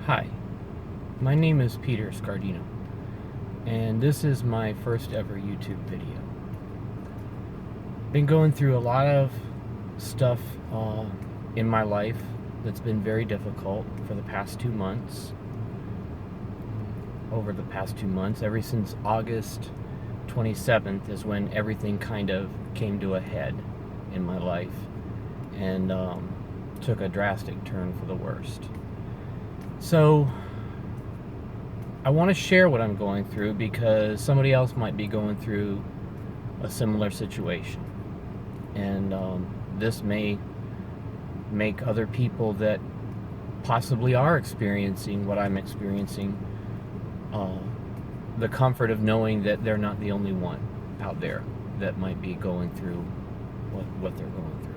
Hi, my name is Peter Scardino, and this is my first ever YouTube video. Been going through a lot of stuff in my life that's been very difficult for the past 2 months. Over the past 2 months, ever since August 27th is when everything kind of came to a head in my life and took a drastic turn for the worst. So I want to share what I'm going through because somebody else might be going through a similar situation. And this may make other people that possibly are experiencing what I'm experiencing the comfort of knowing that they're not the only one out there that might be going through what they're going through.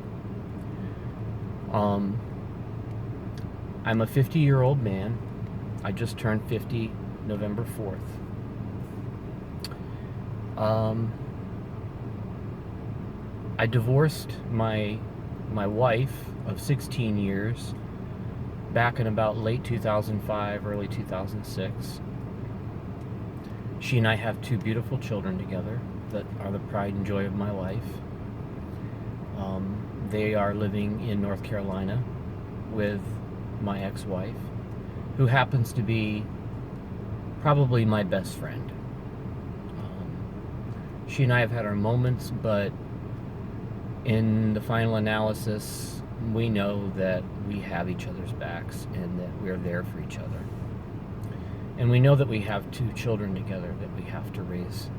I'm a 50-year-old man. I just turned 50 November 4th. I divorced my wife of 16 years back in about late 2005, early 2006. She and I have two beautiful children together that are the pride and joy of my life. They are living in North Carolina with my ex-wife, who happens to be probably my best friend. She and I have had our moments, but in the final analysis, we know that we have each other's backs and that we're there for each other. And we know that we have two children together that we have to raise.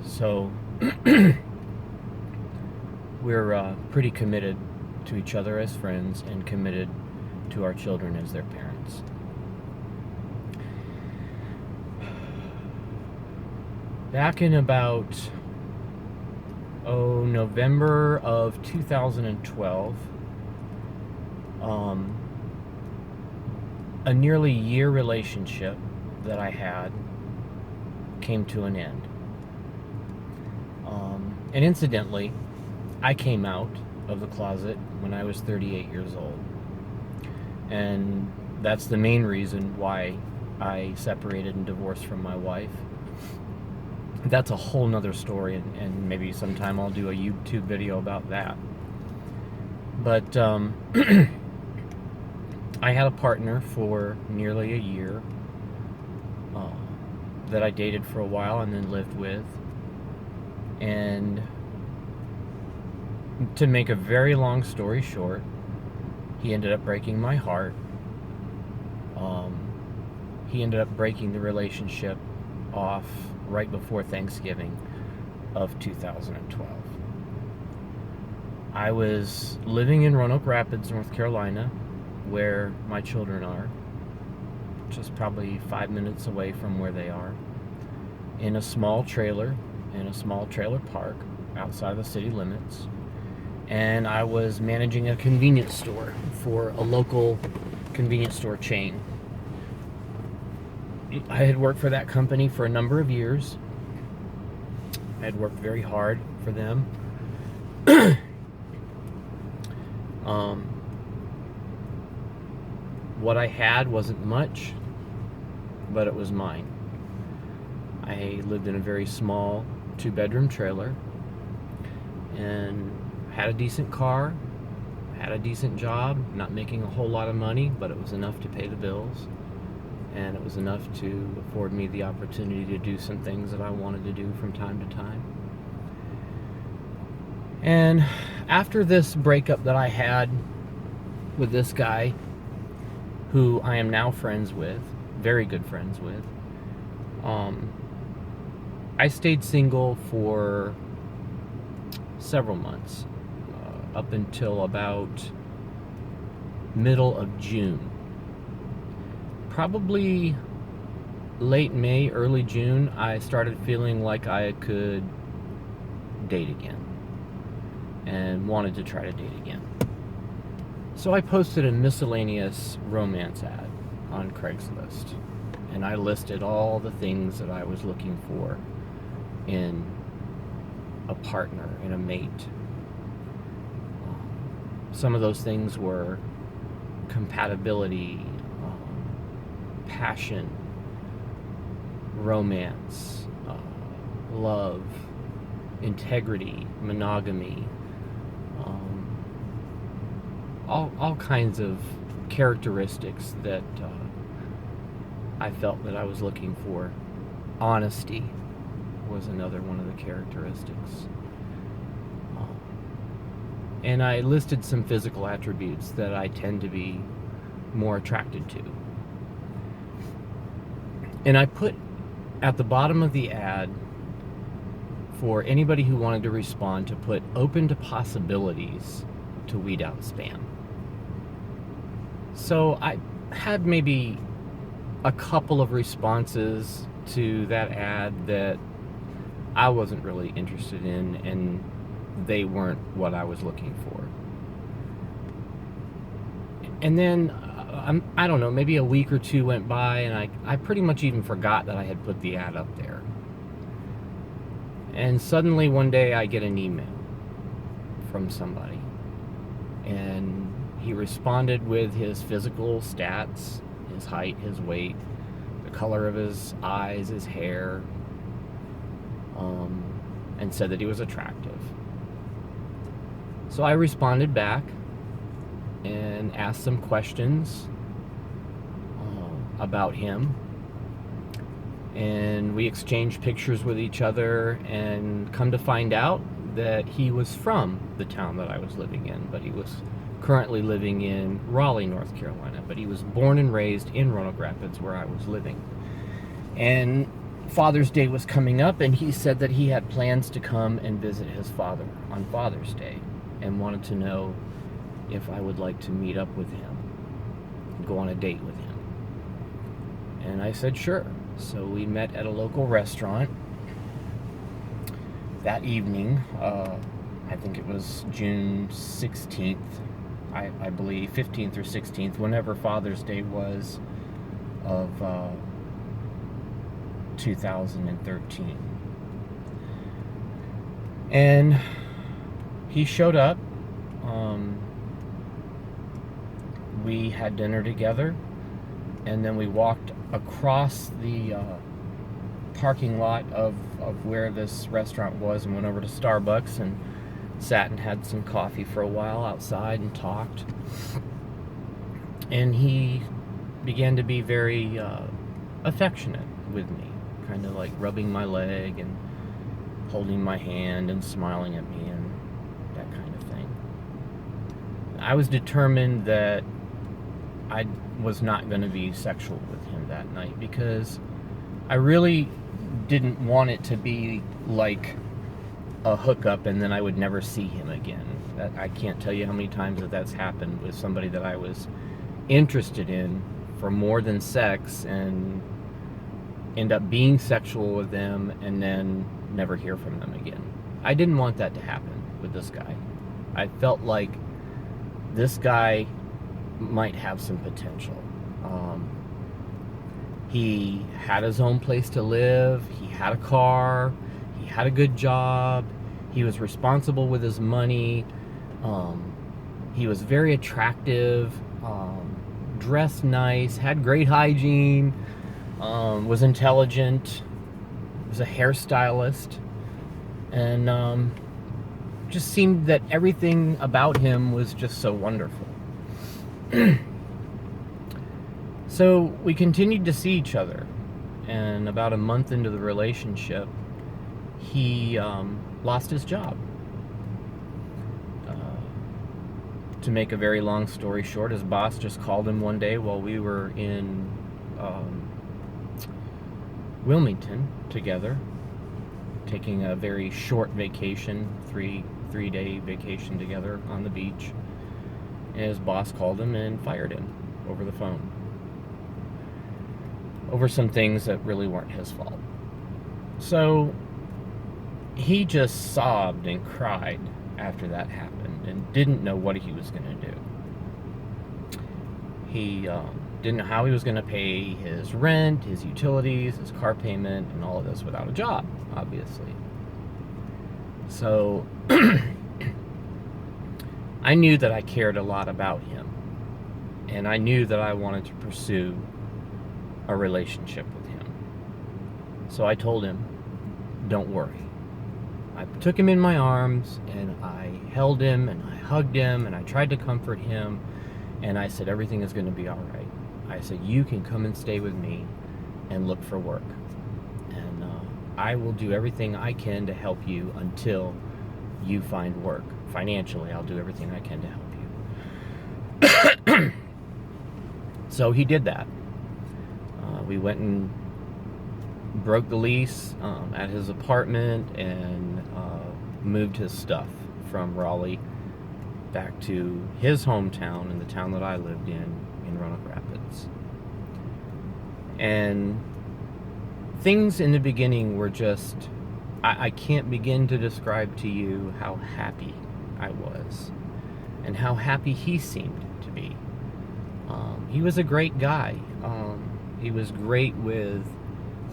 So we're pretty committed to each other as friends and committed to our children as their parents. Back in about November of 2012, a nearly year relationship that I had came to an end. And incidentally, I came out of the closet when I was 38 years old. And that's the main reason why I separated and divorced from my wife. That's a whole nother story, and maybe sometime I'll do a YouTube video about that. But I had a partner for nearly a year that I dated for a while and then lived with. And to make a very long story short, he ended up breaking my heart. He ended up breaking the relationship off right before Thanksgiving of 2012. I was living in Roanoke Rapids, North Carolina, where my children are, just probably 5 minutes away from where they are, in a small trailer park outside the city limits. And I was managing a convenience store for a local convenience store chain. I had worked for that company for a number of years. I had worked very hard for them. What I had wasn't much, but it was mine. I lived in a very small 2-bedroom trailer and had a decent car, had a decent job, not making a whole lot of money, but it was enough to pay the bills, and it was enough to afford me the opportunity to do some things that I wanted to do from time to time. And after this breakup that I had with this guy, who I am now friends with, very good friends with, I stayed single for several months, up until about middle of June. Probably late May, early June, I started feeling like I could date again and wanted to try to date again. So I posted a miscellaneous romance ad on Craigslist, and I listed all the things that I was looking for in a partner, in a mate. Some of those things were compatibility, passion, romance, love, integrity, monogamy, all kinds of characteristics that I felt that I was looking for. Honesty was another one of the characteristics. And I listed some physical attributes that I tend to be more attracted to. And I put at the bottom of the ad, for anybody who wanted to respond, to put open to possibilities to weed out spam. So I had maybe a couple of responses to that ad that I wasn't really interested in, and they weren't what I was looking for. And then, I don't know, maybe a week or two went by, and I pretty much even forgot that I had put the ad up there. And suddenly one day I get an email from somebody, and he responded with his physical stats, his height, his weight, the color of his eyes, his hair, and said that he was attractive. So I responded back and asked some questions about him, and we exchanged pictures with each other, and come to find out that he was from the town that I was living in, but he was currently living in Raleigh, North Carolina, but he was born and raised in Roanoke Rapids, where I was living. And Father's Day was coming up, and he said that he had plans to come and visit his father on Father's Day, and wanted to know if I would like to meet up with him, go on a date with him. And I said sure. So we met at a local restaurant that evening. I think it was June 16th, I believe, 15th or 16th, whenever Father's Day was of 2013. And he showed up. We had dinner together, and then we walked across the parking lot of where this restaurant was, and went over to Starbucks and sat and had some coffee for a while outside and talked. And he began to be very affectionate with me, kind of like rubbing my leg and holding my hand and smiling at me and that kind of thing. I was determined that I was not going to be sexual with him that night, because I really didn't want it to be like a hookup and then I would never see him again. I can't tell you how many times that's happened with somebody that I was interested in for more than sex, and end up being sexual with them and then never hear from them again. I didn't want that to happen with this guy. I felt like this guy might have some potential. He had his own place to live, he had a car, he had a good job, he was responsible with his money, he was very attractive, dressed nice, had great hygiene, was intelligent, was a hairstylist, and just seemed that everything about him was just so wonderful. So we continued to see each other, and about a month into the relationship, he lost his job. To make a very long story short, his boss just called him one day while we were in Wilmington together, taking a very short vacation, three-day vacation together on the beach. And his boss called him and fired him over the phone, over some things that really weren't his fault. So he just sobbed and cried after that happened, and didn't know what he was going to do. He didn't know how he was going to pay his rent, his utilities, his car payment, and all of this without a job, obviously. So I knew that I cared a lot about him, and I knew that I wanted to pursue a relationship with him. So I told him, don't worry. I took him in my arms and I held him and I hugged him and I tried to comfort him, and I said, everything is going to be all right. I said, you can come and stay with me and look for work, and I will do everything I can to help you until you find work. Financially, I'll do everything I can to help you. So he did that. We went and broke the lease at his apartment and moved his stuff from Raleigh back to his hometown in the town that I lived in Roanoke Rapids. And things in the beginning were just, I can't begin to describe to you how happy I was and how happy he seemed to be. He was a great guy. He was great with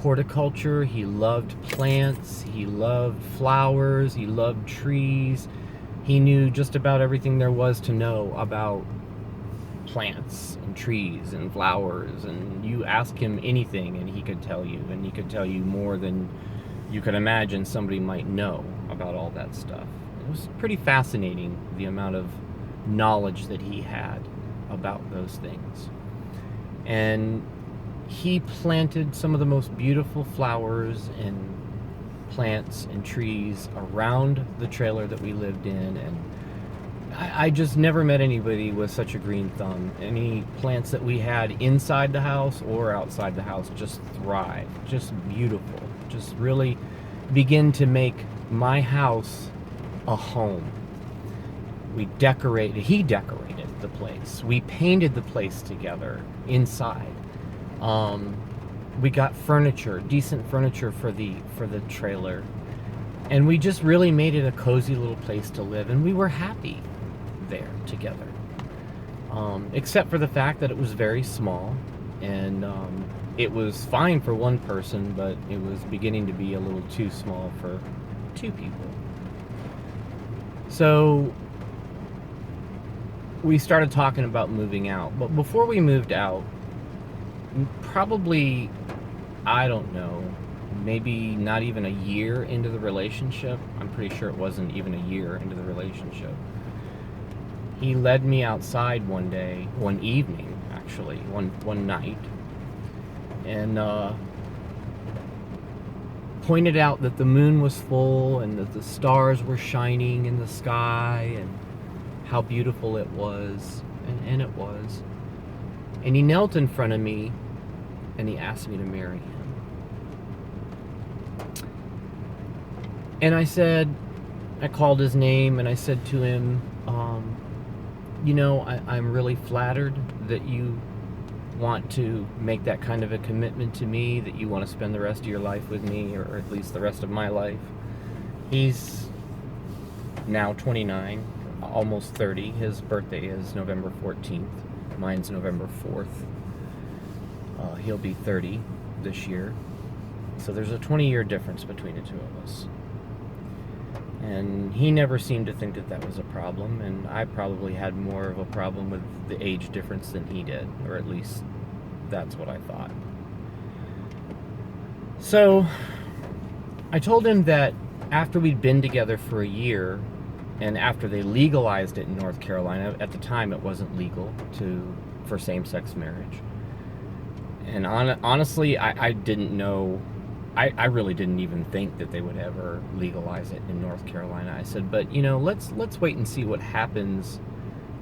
horticulture. He loved plants. He loved flowers. He loved trees. He knew just about everything there was to know about plants and trees and flowers, and you ask him anything and he could tell you, and he could tell you more than you could imagine somebody might know about all that stuff. It was pretty fascinating, the amount of knowledge that he had about those things. And he planted some of the most beautiful flowers and plants and trees around the trailer that we lived in, and I just never met anybody with such a green thumb. Any plants that we had inside the house or outside the house just thrived, just beautiful, just really begin to make my house a home. He decorated the place. We painted the place together inside. We got furniture, decent furniture for the trailer. And we just really made it a cozy little place to live, and we were happy there together. Except for the fact that it was very small, and it was fine for one person, but it was beginning to be a little too small for two people. So we started talking about moving out. But before we moved out, probably, I don't know, maybe not even a year into the relationship, I'm pretty sure it wasn't even a year into the relationship, he led me outside one evening, one night, and pointed out that the moon was full and that the stars were shining in the sky and how beautiful it was, and it was. And he knelt in front of me and he asked me to marry him. And I called his name and I said to him, I'm really flattered that you want to make that kind of a commitment to me, that you want to spend the rest of your life with me, or at least the rest of my life. He's now 29, almost 30. His birthday is November 14th. Mine's November 4th. He'll be 30 this year. So there's a 20-year difference between the two of us. And he never seemed to think that that was a problem, and I probably had more of a problem with the age difference than he did, or at least that's what I thought. So I told him that after we'd been together for a year, and after they legalized it in North Carolina, at the time it wasn't legal for same-sex marriage. And honestly, I didn't know. I really didn't even think that they would ever legalize it in North Carolina. I said, but let's wait and see what happens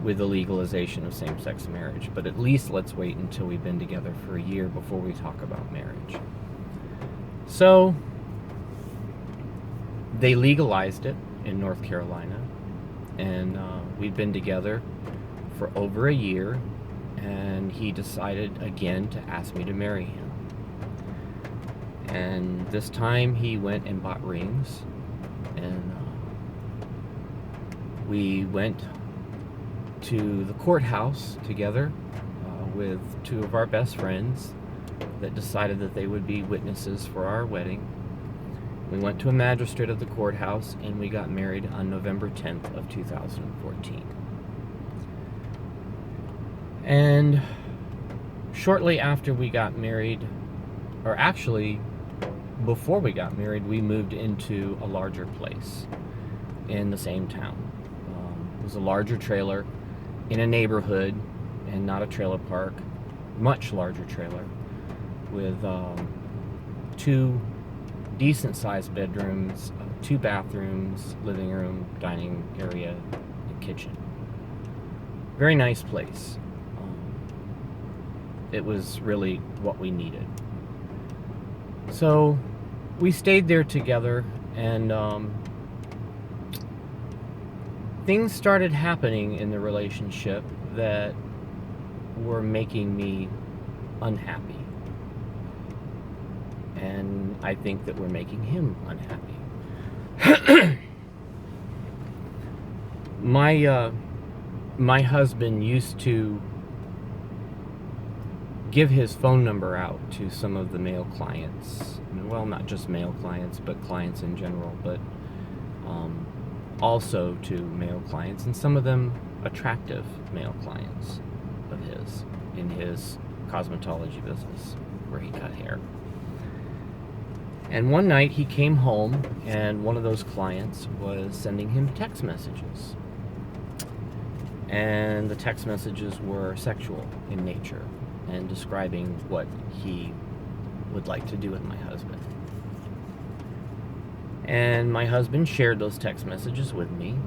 with the legalization of same-sex marriage. But at least let's wait until we've been together for a year before we talk about marriage. So they legalized it in North Carolina, and we'd been together for over a year, and he decided again to ask me to marry him. And this time he went and bought rings, and we went to the courthouse together with two of our best friends that decided that they would be witnesses for our wedding. We went to a magistrate at the courthouse, and we got married on November 10th of 2014. And shortly after we got married, or actually before we got married, we moved into a larger place in the same town. It was a larger trailer in a neighborhood and not a trailer park, much larger trailer with 2 decent-sized bedrooms, 2 bathrooms, living room, dining area, and kitchen. Very nice place. It was really what we needed. So we stayed there together, and things started happening in the relationship that were making me unhappy. And I think that we're making him unhappy. My husband used to give his phone number out to some of the male clients. Well, not just male clients, but clients in general, but also to male clients, and some of them attractive male clients of his in his cosmetology business where he cut hair. And one night he came home, and one of those clients was sending him text messages. And the text messages were sexual in nature and describing what he would like to do with my husband. And my husband shared those text messages with me.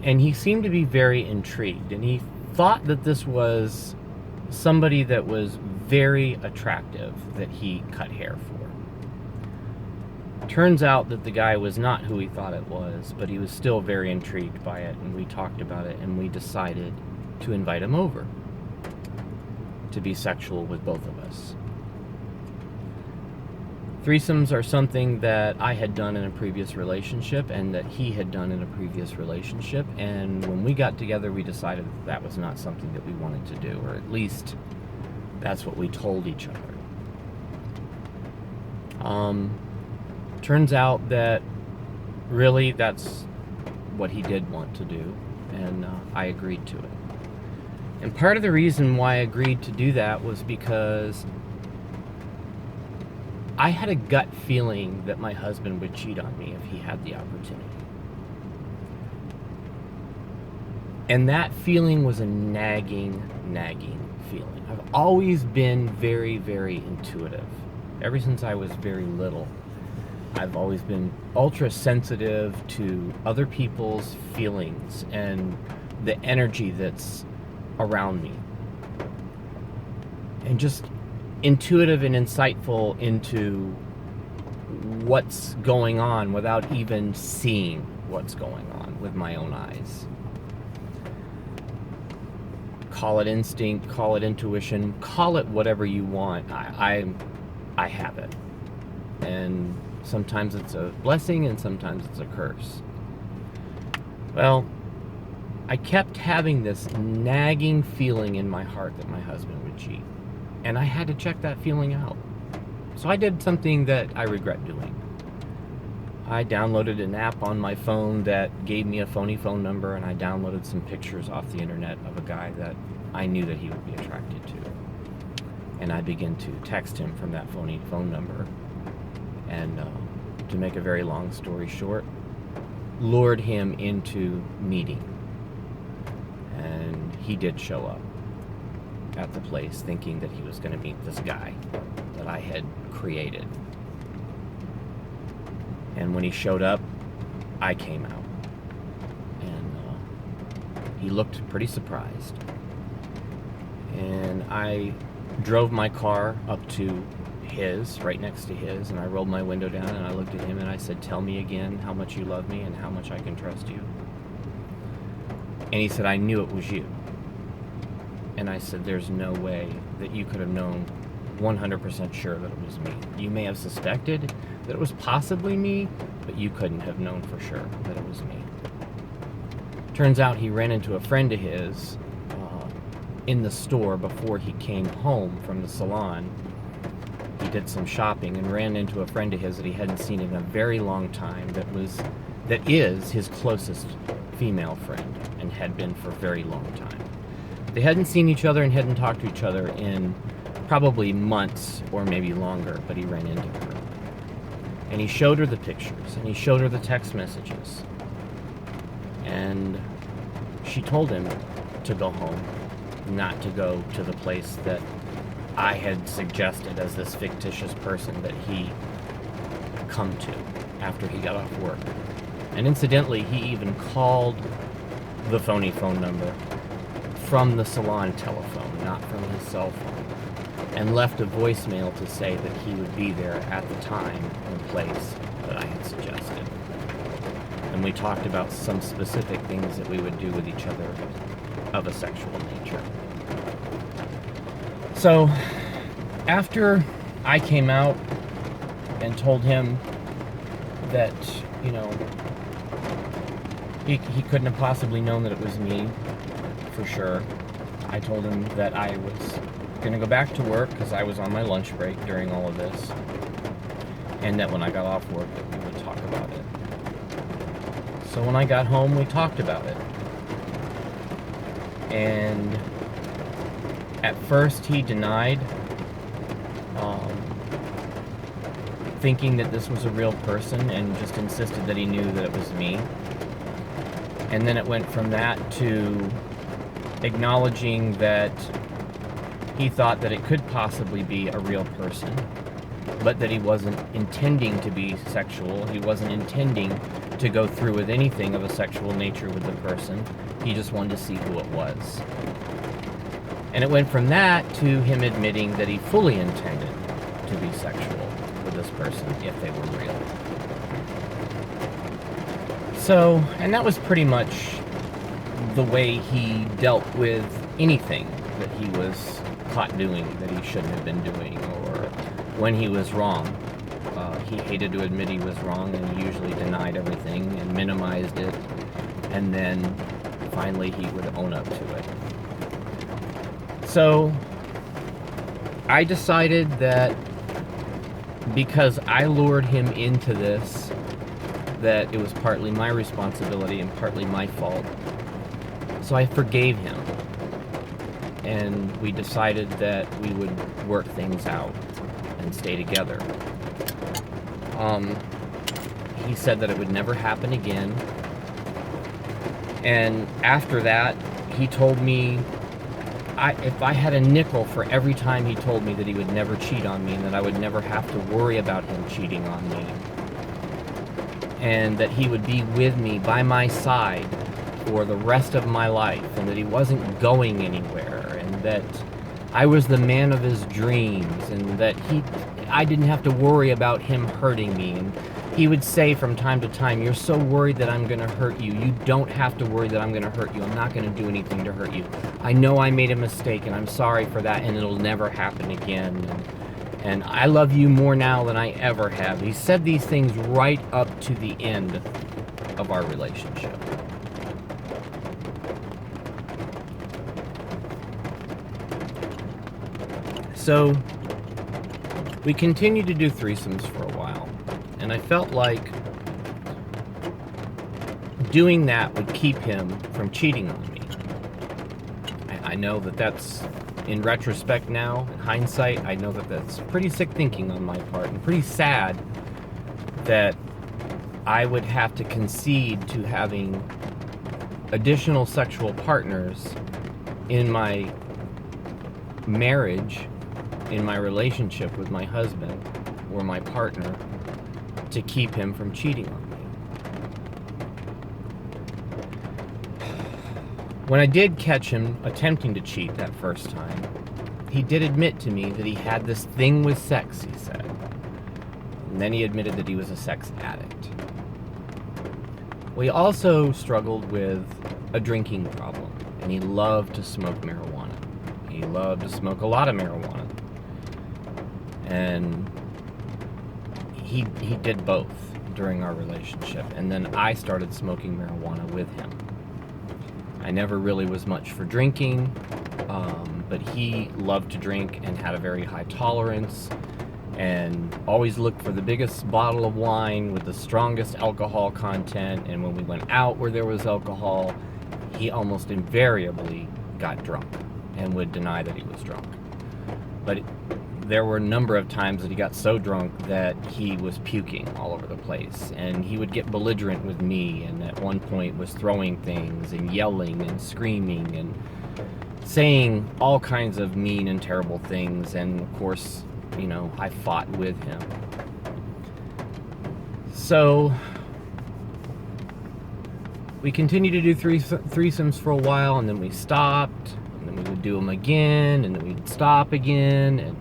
And he seemed to be very intrigued, and he thought that this was somebody that was very attractive that he cut hair for. Turns out that the guy was not who he thought it was, but he was still very intrigued by it, and we talked about it, and we decided to invite him over to be sexual with both of us. Threesomes are something that I had done in a previous relationship and that he had done in a previous relationship, and when we got together we decided that was not something that we wanted to do, or at least that's what we told each other. Turns out that really that's what he did want to do, and I agreed to it. And part of the reason why I agreed to do that was because I had a gut feeling that my husband would cheat on me if he had the opportunity. And that feeling was a nagging feeling. I've always been very, very intuitive. Ever since I was very little, I've always been ultra sensitive to other people's feelings and the energy that's around me. And just intuitive and insightful into what's going on without even seeing what's going on with my own eyes. Call it instinct, call it intuition, call it whatever you want. I have it. And sometimes it's a blessing and sometimes it's a curse. Well, I kept having this nagging feeling in my heart that my husband would cheat. And I had to check that feeling out. So I did something that I regret doing. I downloaded an app on my phone that gave me a phony phone number, and I downloaded some pictures off the internet of a guy that I knew that he would be attracted to. And I began to text him from that phony phone number. And to make a very long story short, lured him into meeting. And he did show up at the place thinking that he was going to meet this guy that I had created. And when he showed up, I came out. And he looked pretty surprised. And I drove my car up to his, right next to his, and I rolled my window down and I looked at him and I said, "Tell me again how much you love me and how much I can trust you." And he said, "I knew it was you." And I said, "There's no way that you could have known 100% sure that it was me. You may have suspected that it was possibly me, but you couldn't have known for sure that it was me." Turns out he ran into a friend of his in the store before he came home from the salon. He did some shopping and ran into a friend of his that he hadn't seen in a very long time that is his closest female friend and had been for a very long time. They hadn't seen each other and hadn't talked to each other in probably months or maybe longer, but he ran into her. And he showed her the pictures, and he showed her the text messages. And she told him to go home, not to go to the place that I had suggested as this fictitious person that he come to after he got off work. And incidentally, he even called the phony phone number from the salon telephone, not from his cell phone, and left a voicemail to say that he would be there at the time and place that I had suggested. And we talked about some specific things that we would do with each other of a sexual nature. So, after I came out and told him that, he couldn't have possibly known that it was me, for sure. I told him that I was going to go back to work because I was on my lunch break during all of this, and that when I got off work that we would talk about it. So when I got home, we talked about it. And at first he denied, thinking that this was a real person, and just insisted that he knew that it was me. And then it went from that to acknowledging that he thought that it could possibly be a real person, but that he wasn't intending to be sexual. He wasn't intending to go through with anything of a sexual nature with the person. He just wanted to see who it was. And it went from that to him admitting that he fully intended to be sexual with this person if they were real. So, and that was pretty much the way he dealt with anything that he was caught doing that he shouldn't have been doing, or when he was wrong. He hated to admit he was wrong, and he usually denied everything and minimized it, and then finally he would own up to it. So I decided that because I lured him into this, that it was partly my responsibility and partly my fault. So I forgave him, and we decided that we would work things out and stay together. He said that it would never happen again. And after that, he told me if I had a nickel for every time he told me that he would never cheat on me and that I would never have to worry about him cheating on me, and that he would be with me by my side for the rest of my life, and that he wasn't going anywhere, and that I was the man of his dreams, and that I didn't have to worry about him hurting me. And he would say from time to time, "You're so worried that I'm going to hurt you. You don't have to worry that I'm going to hurt you. I'm not going to do anything to hurt you. I know I made a mistake, and I'm sorry for that, and it'll never happen again. And I love you more now than I ever have." He said these things right up to the end of our relationship. So we continued to do threesomes for a while, and I felt like doing that would keep him from cheating on me. I know that that's, in retrospect now, in hindsight, I know that that's pretty sick thinking on my part, and pretty sad that I would have to concede to having additional sexual partners in my marriage, in my relationship with my husband or my partner, to keep him from cheating on me. When I did catch him attempting to cheat that first time, he did admit to me that he had this thing with sex, he said. And then he admitted that he was a sex addict. We also struggled with a drinking problem, and he loved to smoke marijuana. He loved to smoke a lot of marijuana. And he did both during our relationship. And then I started smoking marijuana with him. I never really was much for drinking, but he loved to drink and had a very high tolerance, and always looked for the biggest bottle of wine with the strongest alcohol content. And when we went out where there was alcohol, he almost invariably got drunk and would deny that he was drunk. But there were a number of times that he got so drunk that he was puking all over the place, and he would get belligerent with me, and at one point was throwing things and yelling and screaming and saying all kinds of mean and terrible things. And of course, I fought with him. So we continued to do threesomes for a while, and then we stopped, and then we would do them again, and then we'd stop again. And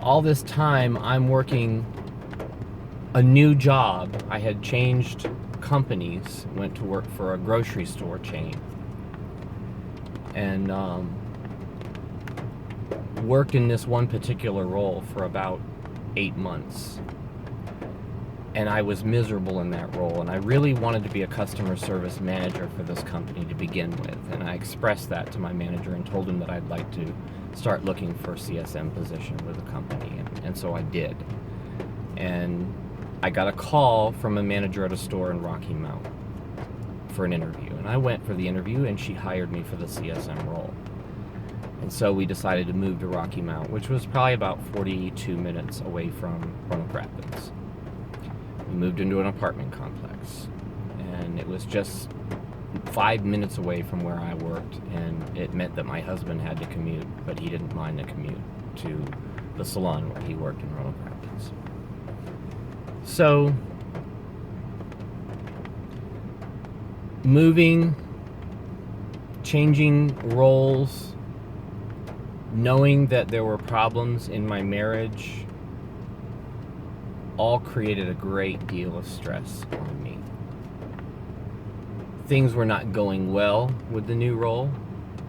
all this time, I'm working a new job. I had changed companies, went to work for a grocery store chain, and worked in this one particular role for about 8 months. And I was miserable in that role, and I really wanted to be a customer service manager for this company to begin with. And I expressed that to my manager and told him that I'd like to start looking for a CSM position with the company, and so I did. And I got a call from a manager at a store in Rocky Mount for an interview, and I went for the interview, and she hired me for the CSM role. And so we decided to move to Rocky Mount, which was probably about 42 minutes away from Roanoke Rapids. We moved into an apartment complex, and it was just 5 minutes away from where I worked, and it meant that my husband had to commute, but he didn't mind the commute to the salon where he worked in Roanoke Rapids. So, moving, changing roles, knowing that there were problems in my marriage, all created a great deal of stress on me. Things were not going well with the new role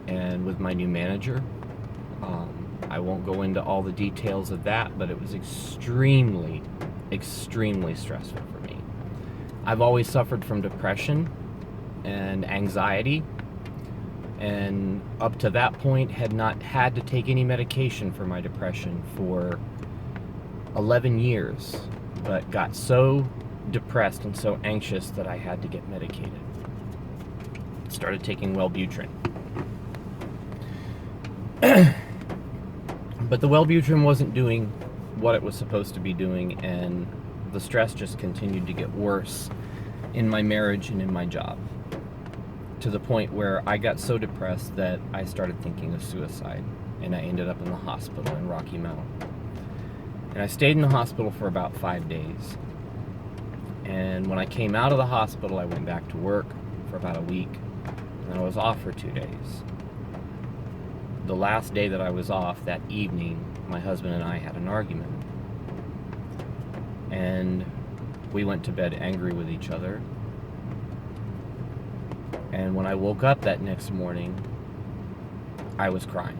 and with my new manager. I won't go into all the details of that, but it was extremely, extremely stressful for me. I've always suffered from depression and anxiety, and up to that point had not had to take any medication for my depression for 11 years, but got so depressed and so anxious that I had to get medicated. Started taking Wellbutrin. But the Wellbutrin wasn't doing what it was supposed to be doing, and the stress just continued to get worse in my marriage and in my job, to the point where I got so depressed that I started thinking of suicide, and I ended up in the hospital in Rocky Mount. And I stayed in the hospital for about 5 days. And when I came out of the hospital, I went back to work for about a week, and I was off for 2 days. The last day that I was off, that evening, my husband and I had an argument. And we went to bed angry with each other. And when I woke up that next morning, I was crying.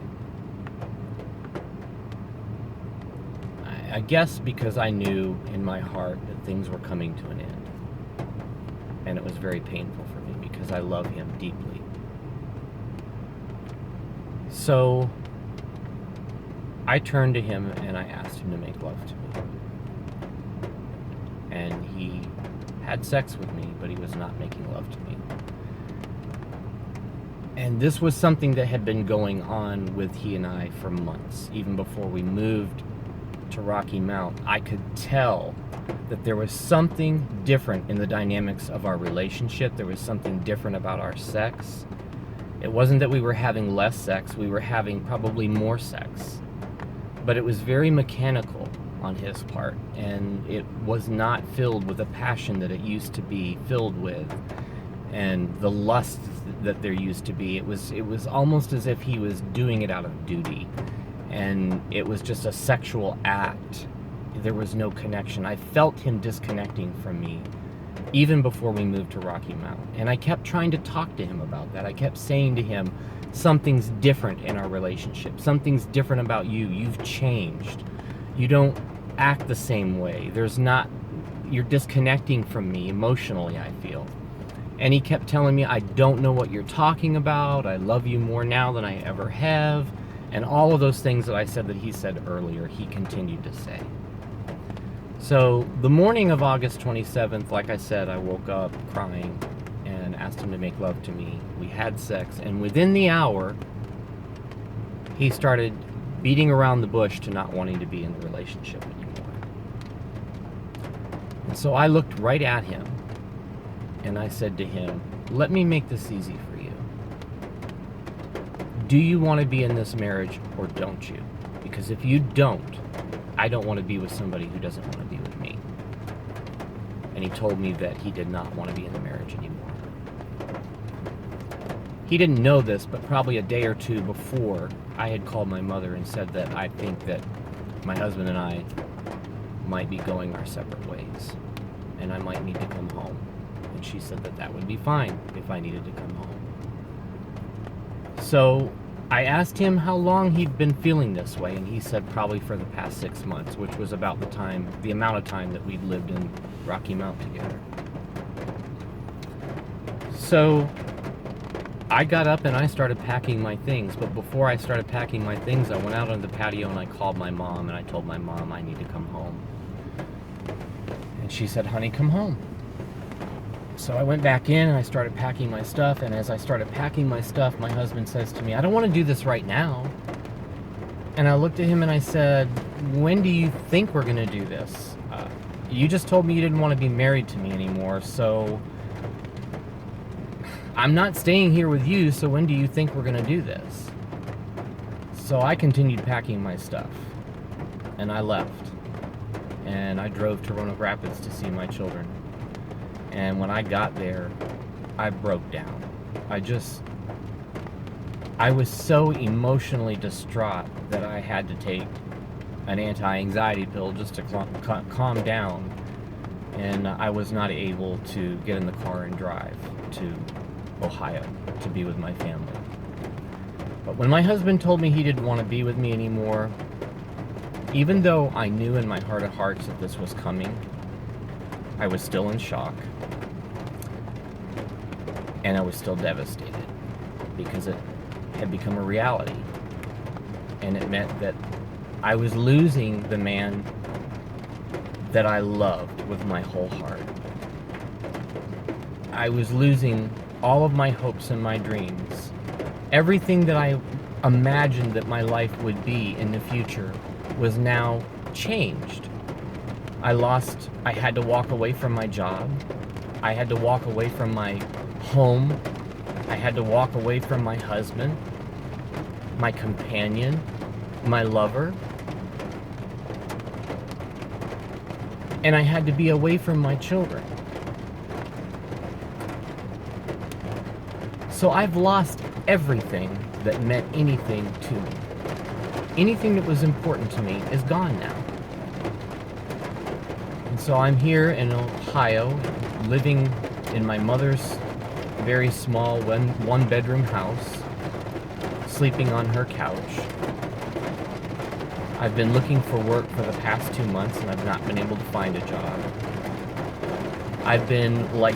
I guess because I knew in my heart that things were coming to an end. And it was very painful for me because I love him deeply. So I turned to him and I asked him to make love to me. And he had sex with me, but he was not making love to me. And this was something that had been going on with he and I for months. Even before we moved to Rocky Mount, I could tell that there was something different in the dynamics of our relationship. There was something different about our sex. It wasn't that we were having less sex, we were having probably more sex. But it was very mechanical on his part, and it was not filled with the passion that it used to be filled with, and the lust that there used to be. It was almost as if he was doing it out of duty, and it was just a sexual act. There was no connection. I felt him disconnecting from me even before we moved to Rocky Mount. And I kept trying to talk to him about that. I kept saying to him, something's different in our relationship. Something's different about you. You've changed. You don't act the same way. You're disconnecting from me emotionally, I feel. And he kept telling me, I don't know what you're talking about. I love you more now than I ever have. And all of those things that I said that he said earlier, he continued to say. So the morning of August 27th, like I said, I woke up crying and asked him to make love to me. We had sex, and within the hour, he started beating around the bush to not wanting to be in the relationship anymore. And so I looked right at him, and I said to him, let me make this easy for you. Do you want to be in this marriage, or don't you? Because if you don't, I don't want to be with somebody who doesn't want to be with me. And he told me that he did not want to be in the marriage anymore. He didn't know this, but probably a day or two before, I had called my mother and said that I think that my husband and I might be going our separate ways, and I might need to come home. And she said that that would be fine if I needed to come home. So I asked him how long he'd been feeling this way, and he said probably for the past 6 months, which was about the amount of time that we'd lived in Rocky Mount together. So I got up and I started packing my things, but before I started packing my things, I went out on the patio and I called my mom, and I told my mom I need to come home. And she said, honey, come home. So I went back in and I started packing my stuff, and as I started packing my stuff, my husband says to me, I don't want to do this right now. And I looked at him and I said, when do you think we're going to do this? You just told me you didn't want to be married to me anymore, so I'm not staying here with you, so when do you think we're going to do this? So I continued packing my stuff, and I left. And I drove to Roanoke Rapids to see my children. And when I got there, I broke down. I was so emotionally distraught that I had to take an anti-anxiety pill just to calm down. And I was not able to get in the car and drive to Ohio to be with my family. But when my husband told me he didn't want to be with me anymore, even though I knew in my heart of hearts that this was coming, I was still in shock. And I was still devastated because it had become a reality. And it meant that I was losing the man that I loved with my whole heart. I was losing all of my hopes and my dreams. Everything that I imagined that my life would be in the future was now changed. I had to walk away from my job. I had to walk away from my home. I had to walk away from my husband, my companion, my lover. And I had to be away from my children. So I've lost everything that meant anything to me. Anything that was important to me is gone now. And so I'm here in Ohio, living in my mother's very small one-bedroom house, sleeping on her couch. I've been looking for work for the past 2 months, and I've not been able to find a job. I've been like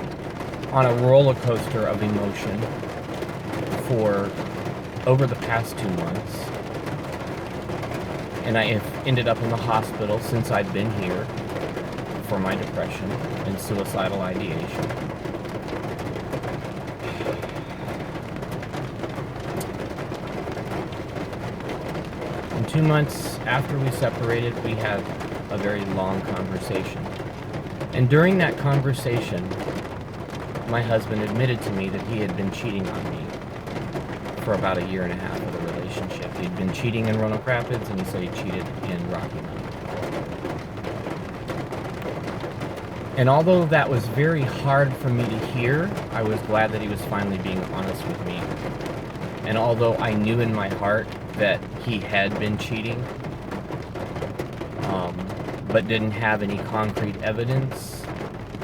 on a roller coaster of emotion for over the past 2 months. And I have ended up in the hospital since I've been here for my depression and suicidal ideation. And 2 months after we separated, we had a very long conversation. And during that conversation, my husband admitted to me that he had been cheating on me for about 1.5 years of the relationship. He'd been cheating in Roanoke Rapids, and he said he cheated in Rocky Mount. And although that was very hard for me to hear, I was glad that he was finally being honest with me. And although I knew in my heart that he had been cheating, but didn't have any concrete evidence,